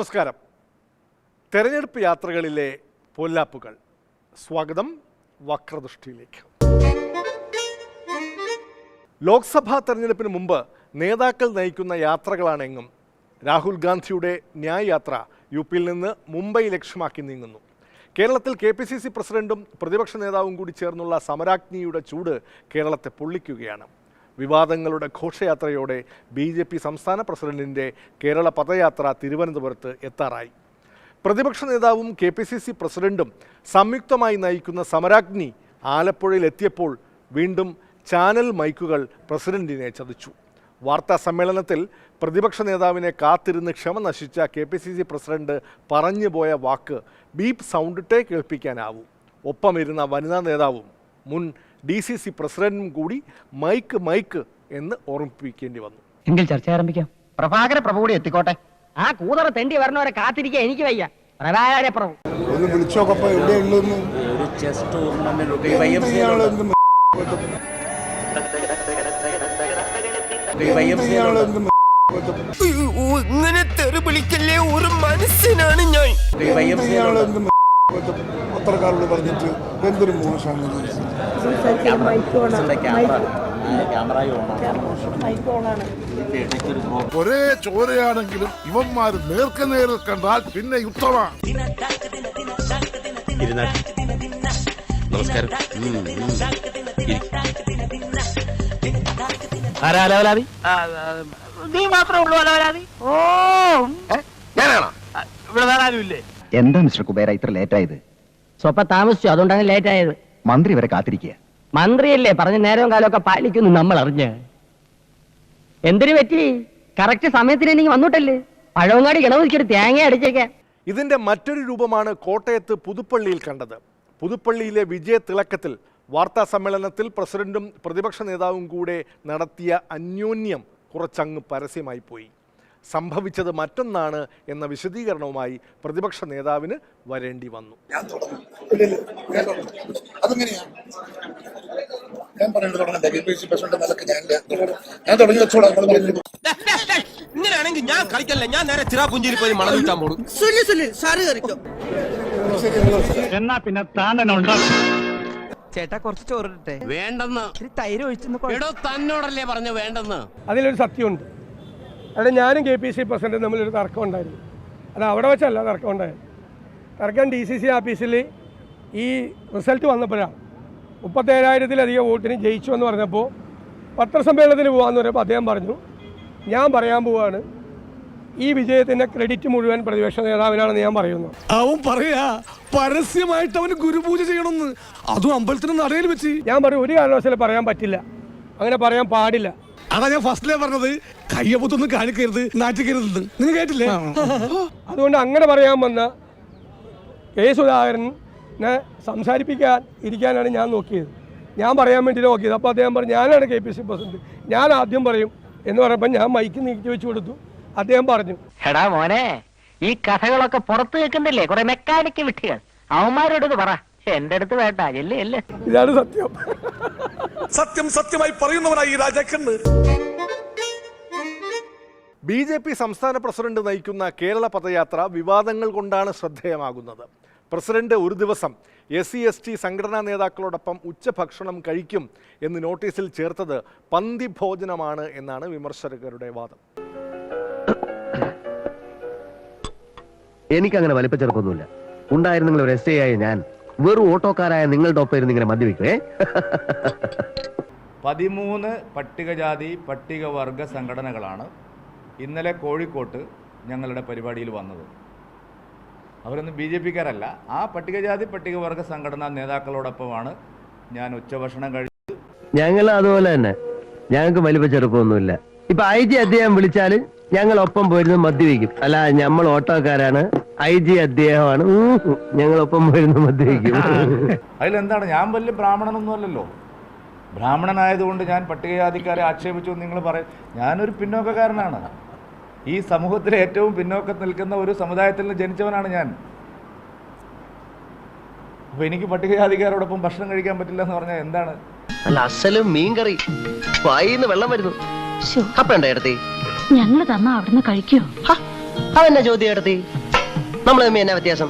നമസ്കാരം. തെരഞ്ഞെടുപ്പ് യാത്രകളിലെ പൊല്ലാപ്പുകൾ. സ്വാഗതം വക്രദൃഷ്ടിയിലേക്ക്. ലോക്സഭാ തെരഞ്ഞെടുപ്പിന് മുമ്പ് നേതാക്കൾ നയിക്കുന്ന യാത്രകളാണെങ്കും. രാഹുൽ ഗാന്ധിയുടെ ന്യായ് യാത്ര യു.പിയിൽ നിന്ന് മുംബൈ ലക്ഷ്യമാക്കി നീങ്ങുന്നു. കേരളത്തിൽ KPCC പ്രസിഡന്റും പ്രതിപക്ഷ നേതാവും കൂടി ചേർന്നുള്ള സമരാഗ്നിയുടെ ചൂട് കേരളത്തെ പൊള്ളിക്കുകയാണ്. വിവാദങ്ങളുടെ ഘോഷയാത്രയോടെ BJP സംസ്ഥാന പ്രസിഡന്റിൻ്റെ കേരള പദയാത്ര തിരുവനന്തപുരത്ത് എത്താറായി. പ്രതിപക്ഷ നേതാവും KPCC പ്രസിഡന്റും സംയുക്തമായി നയിക്കുന്ന സമരാഗ്നി ആലപ്പുഴയിൽ എത്തിയപ്പോൾ വീണ്ടും ചാനൽ മൈക്കുകൾ പ്രസിഡന്റിനെ ചതിച്ചു. വാർത്താ സമ്മേളനത്തിൽ പ്രതിപക്ഷ നേതാവിനെ കാത്തിരുന്ന് ക്ഷമ നശിച്ച KPCC പ്രസിഡന്റ് പറഞ്ഞുപോയ വാക്ക് ബീപ്പ് സൗണ്ടിട്ടേ കേൾപ്പിക്കാനാവൂ. ഒപ്പമിരുന്ന വനിതാ നേതാവും മുൻ DCC പ്രസിഡന്റും കൂടി മൈക്ക് എന്ന് ഓർമ്മിപ്പിക്കേണ്ടി വന്നു. എങ്കിൽ ചർച്ച ആരംഭിക്കാം. പ്രഭാകര പ്രഭു കൂടി എത്തിക്കോട്ടെ. ആ കൂതറ തെണ്ടി വരണവരെ കാത്തിരിക്കാൻ എനിക്ക് വയ്യ. പ്രഭാകര പ്രഭു ഒന്ന് വിളിച്ചോക്കപ്പോ എവിടെയുള്ളതെന്ന്. ഒരു ചെസ് ടൂർണമെന്റ് ഇങ്ങനെ തെറി വിളിക്കല്ലേ, ഒരു മനസ്സിനാണ് ഞാൻ. പത്രക്കാരോട് പറഞ്ഞിട്ട് എന്തൊരു മോശമാണ്. ഒരേ ചോരയാണെങ്കിലും ഇവന്മാര് നേർക്കുനേരിൽ കണ്ടാൽ പിന്നെ യുദ്ധമാണ്. നമസ്കാരം. നീ മാത്രമേ ഉള്ളൂ അലവലാതി? ഓ ഞാനാണോ? ഇവിടെ വേറെ ആരുമില്ലേ? എന്താ മിസ്റ്റർ കുബേര ഇത്ര ലേറ്റ് ആയത്? സ്വപ്പം താമസിച്ചു, അതുകൊണ്ടാണ് ലേറ്റ് ആയത്. മന്ത്രി വരെ കാത്തിരിക്കുക. മന്ത്രിയല്ലേ പറഞ്ഞ നേരവും കാലമൊക്കെ പാലിക്കുന്നു നമ്മൾ അറിഞ്ഞ്. എന്തിനു പറ്റി? കറക്റ്റ് സമയത്തിന് എനിക്ക് വന്നിട്ടല്ലേ. പഴവങ്ങാടി ഗണപതിക്കൊരു തേങ്ങ അടിച്ചേക്കാൻ. ഇതിൻ്റെ മറ്റൊരു രൂപമാണ് കോട്ടയത്ത് പുതുപ്പള്ളിയിൽ കണ്ടത്. പുതുപ്പള്ളിയിലെ വിജയത്തിളക്കത്തിൽ വാർത്താ സമ്മേളനത്തിൽ പ്രസിഡന്റും പ്രതിപക്ഷ നേതാവും കൂടെ നടത്തിയ അന്യോന്യം കുറച്ചങ്ങ് പരസ്യമായി പോയി. സംഭവിച്ചത് മറ്റൊന്നാണ് എന്ന വിശദീകരണവുമായി പ്രതിപക്ഷ നേതാവിന് വരേണ്ടി വന്നു. ഇങ്ങനെയാണെങ്കിൽ ഞാൻ കളിക്കല്ല, ഞാൻ നേരെ ചിറാപുഞ്ചിയിൽ പോയി മണം കിട്ടാൻ പോകും. എന്നാ പിന്നെ താണ്ടനുണ്ടോ? ചേട്ടാ കുറച്ച് ചോറിട്ടെ. വേണ്ടെന്ന് തൈര് ഒഴിച്ചു. തന്നോടല്ലേ പറഞ്ഞു വേണ്ടെന്ന്. അതിലൊരു സത്യമുണ്ട്. അവിടെ ഞാനും KPCC പ്രസിഡന്റും തമ്മിലൊരു തർക്കം ഉണ്ടായിരുന്നു. അത് അവിടെ വെച്ചല്ല തർക്കം ഉണ്ടായത്. തർക്കം DCC ഓഫീസിൽ ഈ റിസൾട്ട് വന്നപ്പോഴാണ്. 37,000-ലധികം വോട്ടിന് ജയിച്ചു എന്ന് പറഞ്ഞപ്പോൾ പത്രസമ്മേളനത്തിന് പോകാമെന്ന് പറയുമ്പോൾ അദ്ദേഹം പറഞ്ഞു, ഞാൻ പറയാൻ പോവാണ് ഈ വിജയത്തിൻ്റെ ക്രെഡിറ്റ് മുഴുവൻ പ്രതിപക്ഷ നേതാവിനാണെന്ന് ഞാൻ പറയുന്നു. അവൻ പറയാ പരസ്യമായിട്ട് അവന് ഗുരുപൂജ ചെയ്യണമെന്ന്, അതും അമ്പലത്തിന് നടയിൽ വെച്ച്. ഞാൻ പറയും ഒരു കാരണവശാലും പറയാൻ പറ്റില്ല, അങ്ങനെ പറയാൻ പാടില്ല. അതാ ഞാൻ ഫസ്റ്റിലേ പറഞ്ഞത്, കയ്യപ്പൊത്തൊന്നും കാണിക്കരുത്, നാറ്റിക്കരുത്. നിങ്ങൾ കേട്ടില്ലേ? അതുകൊണ്ട് അങ്ങനെ പറയാൻ വന്ന കെ സുധാകരനെ സംസാരിപ്പിക്കാൻ ഇരിക്കാനാണ് ഞാൻ നോക്കിയത്. ഞാൻ പറയാൻ വേണ്ടി നോക്കിയത്. അപ്പോൾ അദ്ദേഹം പറഞ്ഞു ഞാനാണ് KPCC പ്രസിഡന്റ്, ഞാൻ ആദ്യം പറയും എന്ന് പറഞ്ഞപ്പോൾ ഞാൻ മൈക്ക് നീക്കി വെച്ച് കൊടുത്തു. അദ്ദേഹം പറഞ്ഞു, എടാ മോനെ, ഈ കഥകളൊക്കെ പുറത്ത് കേൾക്കുന്നില്ലേ കുറെ മെക്കാനിക്ക് വിട്ടുകൾ, അവന്മാരോട് പറ, എന്റെ അടുത്ത് വേണ്ട. എല്ലേ ഇതാണ് സത്യം. സത്യം സത്യമായി പറയുന്നവനായി ഈ രാജാക്കന്ന്. BJP സംസ്ഥാന പ്രസിഡന്റ് നയിക്കുന്ന കേരള പദയാത്ര വിവാദങ്ങൾ കൊണ്ടാണ് ശ്രദ്ധേയമാകുന്നത്. പ്രസിഡന്റ് ഒരു ദിവസം SC/ST സംഘടനാ നേതാക്കളോടൊപ്പം ഉച്ചഭക്ഷണം കഴിക്കും എന്ന് നോട്ടീസിൽ ചേർത്തത് പന്തി ഭോജനമാണ് എന്നാണ് വിമർശകരുടെ വാദം. എനിക്കങ്ങനെ വലിപ്പച്ചെറുപ്പൊന്നുമില്ല. ഉണ്ടായിരുന്നെങ്കിൽ ഒരു SA ആയ ഞാൻ വെറും ഓട്ടോക്കാരായ നിങ്ങളുടെ ഒപ്പം ഇരുന്ന് ഇങ്ങനെ മദ്യപിക്കുവേ. 13 പട്ടികജാതി പട്ടികവർഗ സംഘടനകളാണ് ഇന്നലെ കോഴിക്കോട്ട് ഞങ്ങളുടെ പരിപാടിയിൽ വന്നത്. അവരൊന്നും BJPക്കാരല്ല. ആ പട്ടികജാതി പട്ടികവർഗ സംഘടനാ നേതാക്കളോടൊപ്പമാണ് ഞാൻ ഉച്ചഭക്ഷണം കഴിച്ചത്. ഞങ്ങൾ അതുപോലെ തന്നെ, ഞങ്ങൾക്ക് വലിപ്പച്ചെറുപ്പൊന്നുമില്ല. ഇപ്പൊ IG അദ്ദേഹം വിളിച്ചാൽ ഞങ്ങൾ ഒപ്പം പോയിരുന്ന് മദ്യപിക്കും. അല്ല, നമ്മൾ ഓട്ടോക്കാരാണ്, IG അദ്ദേഹമാണ്, ഞങ്ങളൊപ്പം പോയിരുന്ന് മദ്യപിക്കും. അതിലെന്താണ്? ഞാൻ വലിയ ബ്രാഹ്മണനൊന്നും അല്ലല്ലോ. ബ്രാഹ്മണനായതുകൊണ്ട് ഞാൻ പട്ടികജാതിക്കാരെ ആക്ഷേപിച്ചു എന്ന് നിങ്ങൾ പറയും. ഞാനൊരു പിന്നോക്കക്കാരനാണ്. ഈ സമൂഹത്തിലെ ഏറ്റവും പിന്നോക്കം നിൽക്കുന്ന ഒരു സമുദായത്തിൽ നിന്ന് ജനിച്ചവനാണ് ഞാൻ. അപ്പോൾ എനിക്ക് പട്ടികജാതിക്കാരോടൊപ്പം ഭക്ഷണം കഴിക്കാൻ പറ്റില്ല എന്ന് പറഞ്ഞാൽ എന്താണ്? അല്ല, അസലും മീൻകറി വായിന്ന് വെള്ളം വരുന്നു. ഞങ്ങള് തന്നാ അവിടുന്ന് കഴിക്കോ? അവന്റെ ചോദ്യം എടുത്തി നമ്മൾ തമ്മിൽ എന്നാ വ്യത്യാസം?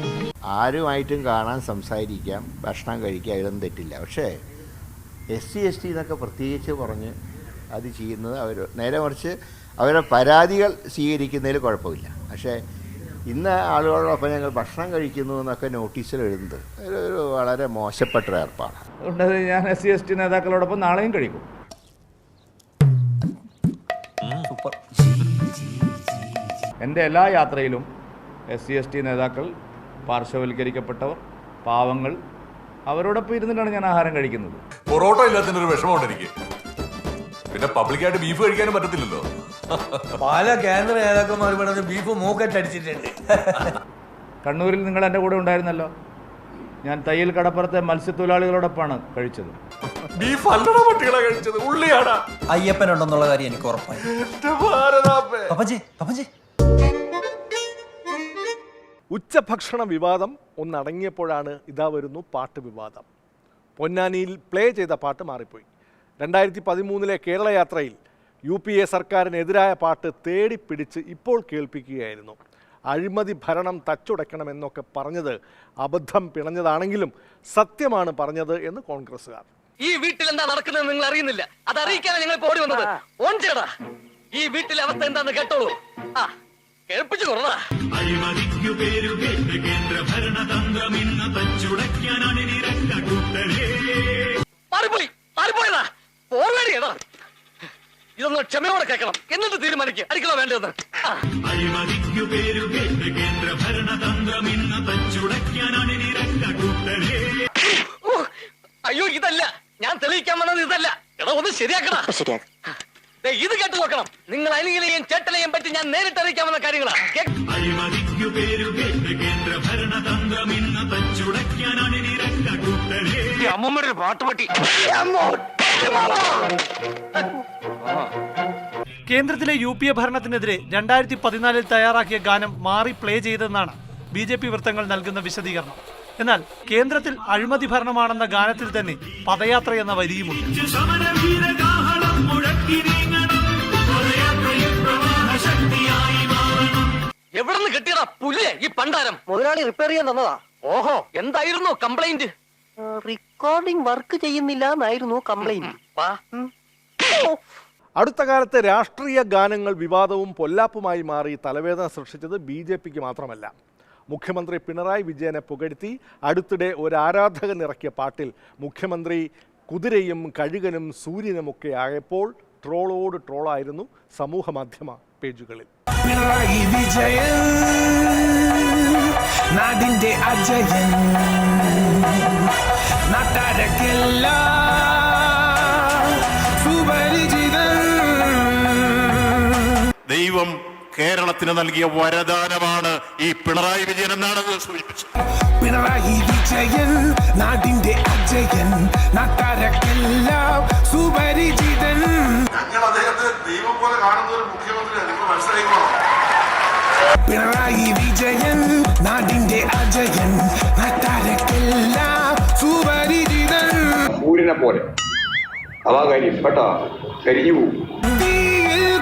ആരുമായിട്ടും കാണാൻ, സംസാരിക്കാം, ഭക്ഷണം കഴിക്കാം, ഇതൊന്നും തെറ്റില്ല. പക്ഷേ SC/ST എന്നൊക്കെ പ്രത്യേകിച്ച് പറഞ്ഞ് അത് ചെയ്യുന്നത് നേരെ മറിച്ച് അവരുടെ പരാതികൾ സ്വീകരിക്കുന്നതിൽ കുഴപ്പമില്ല. പക്ഷേ ഇന്ന് ആളുകളോടൊപ്പം ഞങ്ങൾ ഭക്ഷണം കഴിക്കുന്നു എന്നൊക്കെ നോട്ടീസിൽ എഴുതുന്നത് ഒരു വളരെ മോശപ്പെട്ട ഏർപ്പാടാണ്. അതുകൊണ്ട് ഞാൻ SC/ST നേതാക്കളോടൊപ്പം നാളെയും കഴിക്കും. എൻ്റെ എല്ലാ യാത്രയിലും SC/ST നേതാക്കൾ, പാർശ്വവൽക്കരിക്കപ്പെട്ടവർ, പാവങ്ങൾ, അവരോടൊപ്പം ഇരുന്നിട്ടാണ് ഞാൻ ആഹാരം കഴിക്കുന്നത്. പൊറോട്ട ഇല്ലാത്തതിന്റെ ഒരു വിഷമമുണ്ട് എനിക്ക്. പിന്നെ പബ്ലിക്കായിട്ട് ബീഫ് കഴിക്കാനും പറ്റത്തില്ലല്ലോ. പല കേന്ദ്ര നേതാക്കന്മാർ പറഞ്ഞ് ബീഫ് മൂക്കറ്റടിച്ചിട്ടുണ്ട്. കണ്ണൂരിൽ നിങ്ങൾ എൻ്റെ കൂടെ ഉണ്ടായിരുന്നല്ലോ. ഞാൻ തയ്യൽ കടപ്പുറത്തെ മത്സ്യത്തൊഴിലാളികളോടൊപ്പമാണ് കഴിച്ചത്. ബീഫ് അല്ലടാ പട്ടികളെ കഴിച്ചത്, ഉള്ളിയാടാ. അയ്യപ്പനുണ്ടെന്നുള്ള കാര്യം എനിക്ക് ഉറപ്പായി. ഉച്ചഭക്ഷണ വിവാദം ഒന്നടങ്ങിയപ്പോഴാണ് ഇതാ വരുന്നു പാട്ട് വിവാദം. പൊന്നാനിയിൽ പ്ലേ ചെയ്ത പാട്ട് മാറിപ്പോയി. 2013 കേരള യാത്രയിൽ UPA സർക്കാരിനെതിരായ പാട്ട് തേടിപ്പിടിച്ച് ഇപ്പോൾ കേൾപ്പിക്കുകയായിരുന്നു. അഴിമതി ഭരണം തച്ചുടയ്ക്കണമെന്നൊക്കെ പറഞ്ഞത് അബദ്ധം പിണഞ്ഞതാണെങ്കിലും സത്യമാണ് പറഞ്ഞത് എന്ന് കോൺഗ്രസ്സുകാർ. ഈ വീട്ടിൽ എന്താ നടക്കുന്നത് നിങ്ങൾ അറിയുന്നില്ല, അത് അറിയിക്കാനാണ് ഞങ്ങൾ ഓടി വന്നത്. ഓൺ ചേടാ, ഈ വീട്ടിലെ അവസ്ഥ എന്താന്ന് കേട്ടോളൂ. കേൾപ്പിച്ചു കൊറടാ. മാറിപ്പോയതാ, പോർവേടിയടാ. ഇതൊന്ന് ക്ഷമയോടെ കേൾക്കണം, എന്നിട്ട് തീരുമാനിക്കുക അടിക്കണോ വേണ്ടതെന്ന്. അയ്യോ ഇതല്ല ഞാൻ തെളിയിക്കാൻ വന്നത്, ഇതല്ല. എടാ ഒന്ന് ശരിയാക്കണ. ഇത് കേട്ട് നോക്കണം. നിങ്ങൾ അനിയനെയും ചേട്ടനെയും പറ്റി ഞാൻ നേരിട്ട് അറിയിക്കാവുന്ന കാര്യങ്ങളാ. അമ്മമ്മയുടെ പാട്ടുപട്ടി. കേന്ദ്രത്തിലെ UPA ഭരണത്തിനെതിരെ 2014 തയ്യാറാക്കിയ ഗാനം മാറി പ്ലേ ചെയ്തെന്നാണ് BJP വൃത്തങ്ങൾ നൽകുന്ന വിശദീകരണം. എന്നാൽ കേന്ദ്രത്തിൽ അഴിമതി ഭരണമാണെന്ന ഗാനത്തിൽ തന്നെ പദയാത്ര എന്ന വരിയുമുണ്ട്. എവിടെന്ന് കിട്ടിയതാ പുല്ലേ ഈ പണ്ടാരം? മുതലാളി റിപ്പയർ ചെയ്യാൻ തന്നതാ. ഓഹോ, എന്തായിരുന്നു കംപ്ലൈന്റ്? റെക്കോർഡിംഗ് വർക്ക് ചെയ്യുന്നില്ല എന്നായിരുന്നു കംപ്ലൈന്റ്. അടുത്ത കാലത്ത് രാഷ്ട്രീയ ഗാനങ്ങൾ വിവാദവും പൊല്ലാപ്പുമായി മാറി തലവേദന സൃഷ്ടിച്ചത് BJPക്ക് മാത്രമല്ല. മുഖ്യമന്ത്രി പിണറായി വിജയനെ പുകഴ്ത്തി അടുത്തിടെ ഒരു ആരാധകൻ ഇറക്കിയ പാട്ടിൽ മുഖ്യമന്ത്രി കുതിരയും കഴുകനും സൂര്യനുമൊക്കെ ആയപ്പോൾ ട്രോളോട് ട്രോളായിരുന്നു സമൂഹ മാധ്യമ പേജുകളിൽ. പിണറായി വിജയൻ നാടിന്റെ അജയൻ, നാട്ടാരക്കെല്ലാം സുപരിചിതൻ. ദൈവം കേരളത്തിന് നൽകിയ വരദാനമാണ് ഈ പിണറായി വിജയൻ എന്നാണ് സൂചിപ്പിച്ചത്. പിണറായി വിജയൻ നാടിന്റെ അജയൻ, നാട്ടാരക്കെല്ലാം സുപരിചിതൻ. ഞങ്ങൾ അദ്ദേഹത്തെ ദൈവം പോലെ കാണുന്ന ഒരു മുഖ്യമന്ത്രിയാണ്, നിങ്ങൾ മനസ്സിലാക്കണം. പിണറായി വിജയൻ നാടിന്റെ അജയൻ, നാട്ടാരക്കെല്ലാം സുപരിചിതൻ. സൂര്യനെ പോലെ അതാ കാര്യം കേട്ടോ, കരിഞ്ഞു പോകും.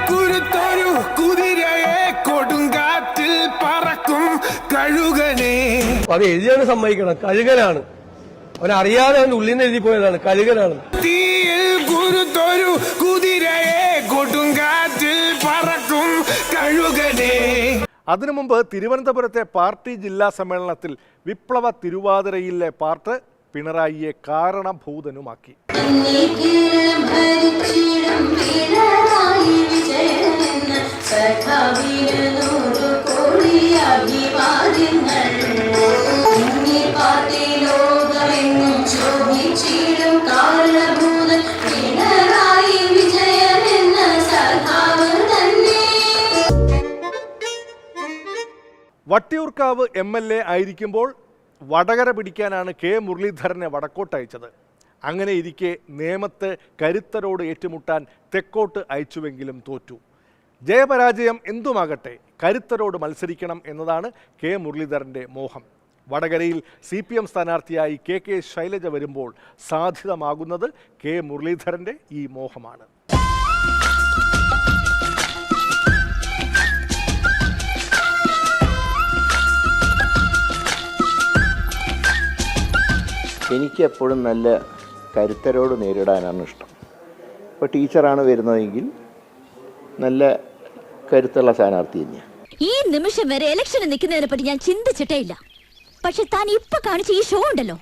കുരുത്തൊരു കുതിരയെ കൊടുങ്കാറ്റിൽ പറക്കും കഴുകനെ. അത് എഴുതിയാണ് സമ്മതിക്കണം, കഴുകനാണ്. അവനറിയാതെ അവന്റെ ഉള്ളിൽ നിന്ന് എഴുതി പോയതാണ്, കഴുകനാണ്. തീയിൽ കുരുത്തൊരു കുതിരയെ കൊടുങ്കാറ്റിൽ പറക്കും കഴുകനെ. അതിനു മുമ്പ് തിരുവനന്തപുരത്തെ പാർട്ടി ജില്ലാ സമ്മേളനത്തിൽ വിപ്ലവ തിരുവാതിരയിലെ പാട്ട് പിണറായിയെ കാരണഭൂതനുമാക്കി. വട്ടിയൂർക്കാവ് MLA ആയിരിക്കുമ്പോൾ വടകര പിടിക്കാനാണ് K മുരളീധരനെ വടക്കോട്ട് അങ്ങനെ ഇരിക്കെ നേമത്ത് കരുത്തരോട് ഏറ്റുമുട്ടാൻ തെക്കോട്ട് അയച്ചുവെങ്കിലും തോറ്റു. ജയപരാജയം എന്തുമാകട്ടെ, കരുത്തരോട് മത്സരിക്കണം എന്നതാണ് K മുരളീധരൻ്റെ മോഹം. വടകരയിൽ CPM സ്ഥാനാർത്ഥിയായി KK ശൈലജ വരുമ്പോൾ സാധ്യതമാകുന്നത് K മുരളീധരൻ്റെ ഈ മോഹമാണ്. എനിക്കെപ്പോഴും നല്ല കരുത്തരോട് നേരിടാനാണ് ഇഷ്ടം. ഇപ്പോൾ ടീച്ചറാണ് വരുന്നതെങ്കിൽ നല്ല കരുത്തുള്ള സ്ഥാനാർത്ഥി തന്നെയാണ്. ഈ നിമിഷം വരെ ഇലക്ഷന് നിൽക്കുന്നതിനെ പറ്റി ഞാൻ ചിന്തിച്ചിട്ടേ ഇല്ല. പക്ഷെ താൻ ഇപ്പൊ കാണിച്ച ഈ ഷോ ഉണ്ടല്ലോ,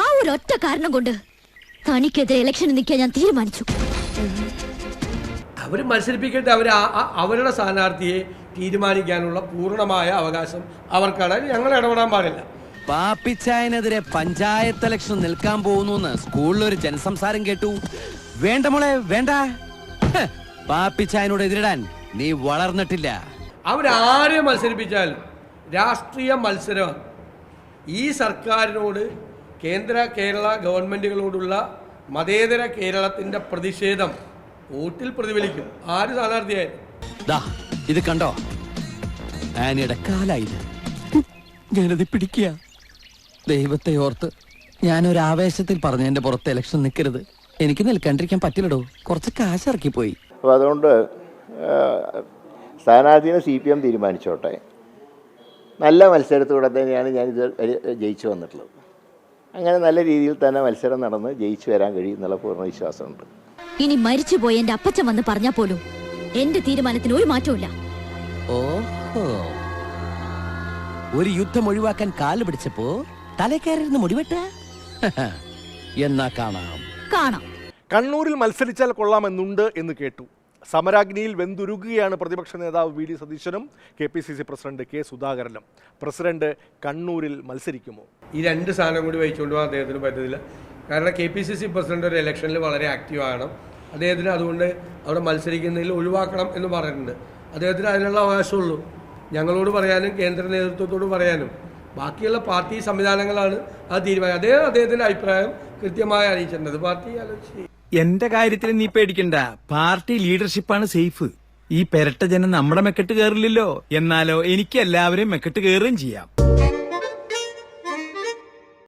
ആ ഒരു ഒറ്റ കാരണം കൊണ്ട് തനിക്കെതിരെ ഇലക്ഷന് നിൽക്കാൻ ഞാൻ തീരുമാനിച്ചു. അവർ മത്സരിപ്പിക്കട്ടെ, അവരുടെ സ്ഥാനാർത്ഥിയെ തീരുമാനിക്കാനുള്ള പൂർണ്ണമായ അവകാശം അവർക്കാണ്. ഞങ്ങൾ ഇടപെടാൻ പാടില്ല. പാപ്പിച്ചായനെതിരെ പഞ്ചായത്ത് ഇലക്ഷൻ നിൽക്കാൻ പോകുന്നു സ്കൂളിലൊരു ജനസംസാരം കേട്ടു. വേണ്ട മോളെ വേണ്ട, പാപ്പിച്ചായനോട് എതിരിടാൻ നീ വളർന്നിട്ടില്ല. അവരാരെ മത്സരിപ്പിച്ചാലും രാഷ്ട്രീയ മത്സരമാണ്. ഈ സർക്കാരിനോട് കേരള ഗവൺമെൻറ്റുകളോടുള്ള മതേതര കേരളത്തിൻ്റെ പ്രതിഷേധം വോട്ടിൽ പ്രതിഫലിക്കും, ആര് സ്ഥാനാർത്ഥിയായാലും. ഇത് കണ്ടോ, ആനയുടെ കാലായത് ഞാനത് പിടിക്കുക. ദൈവത്തെ ഓർത്ത് ഞാനൊരാവേശത്തിൽ പറഞ്ഞു എന്റെ പുറത്ത് ഇലക്ഷൻ നിൽക്കരുത്, എനിക്ക് നിൽക്കാണ്ടിരിക്കാൻ പറ്റില്ലടോ, കുറച്ച് കാശ് ഇറക്കിപ്പോയി. അപ്പോൾ അതുകൊണ്ട് സ്ഥാനാർത്ഥിനെ CPM തീരുമാനിച്ചോട്ടെ. നല്ല മത്സരത്തോടെ തന്നെയാണ് ഞാനിത് ജയിച്ചു വന്നിട്ടുള്ളത്. അങ്ങനെ നല്ല രീതിയിൽ തന്നെ മത്സരം നടന്ന് ജയിച്ചു വരാൻ കഴിയും എന്നുള്ള പൂർണ്ണ വിശ്വാസമുണ്ട്. ഇനി മരിച്ചുപോയി എന്റെ അപ്പച്ചൻ വന്ന് പറഞ്ഞാൽ പോലും എന്റെ തീരുമാനത്തിന് ഒരു മാറ്റമില്ല. ഓഹോ, ഒരു യുദ്ധം ഒഴിവാക്കാൻ കാല് പിടിച്ചപ്പോ തലക്കയറിയിരുന്ന് മുടിവെട്ട എന്നാ കാണാം. കണ്ണൂരിൽ മത്സരിച്ചാൽ കൊള്ളാമെന്നുണ്ട് എന്ന് കേട്ടു. സമരാഗ്നിയിൽ വെന്തുരുകുകയാണ് പ്രതിപക്ഷ നേതാവ് VD സതീശനും KPCC പ്രസിഡന്റ് K സുധാകരനും. പ്രസിഡന്റ് കണ്ണൂരിൽ മത്സരിക്കുമോ? ഈ രണ്ട് സ്ഥാനം കൂടി വഹിച്ചുകൊണ്ട് പോകാൻ അദ്ദേഹത്തിന് പറ്റത്തില്ല. കാരണം KPCC പ്രസിഡന്റ് ഒരു ഇലക്ഷനിൽ വളരെ ആക്റ്റീവ് ആണ്. അദ്ദേഹത്തിന് അതുകൊണ്ട് അവിടെ മത്സരിക്കുന്നതിൽ ഒഴിവാക്കണം എന്ന് പറഞ്ഞിട്ടുണ്ട്. അദ്ദേഹത്തിന് അതിനുള്ള അവകാശമുള്ളൂ. ഞങ്ങളോട് പറയാനും കേന്ദ്ര നേതൃത്വത്തോട് പറയാനും ബാക്കിയുള്ള പാർട്ടി സംവിധാനങ്ങളാണ് അത് തീരുമാനം. അദ്ദേഹത്തിന്റെ അഭിപ്രായം കൃത്യമായി അറിയിച്ചിട്ടുണ്ട്. പാർട്ടി ആലോചിച്ച് എന്റെ കാര്യത്തിൽ നീ പേടിക്കണ്ട, പാർട്ടി ലീഡർഷിപ്പാണ് സേഫ്. ഈ പെരട്ട ജനം നമ്മുടെ മെക്കെട്ട് കയറില്ലല്ലോ, എന്നാലോ എനിക്ക് എല്ലാവരെയും മെക്കെട്ട് കയറുകയും ചെയ്യാം.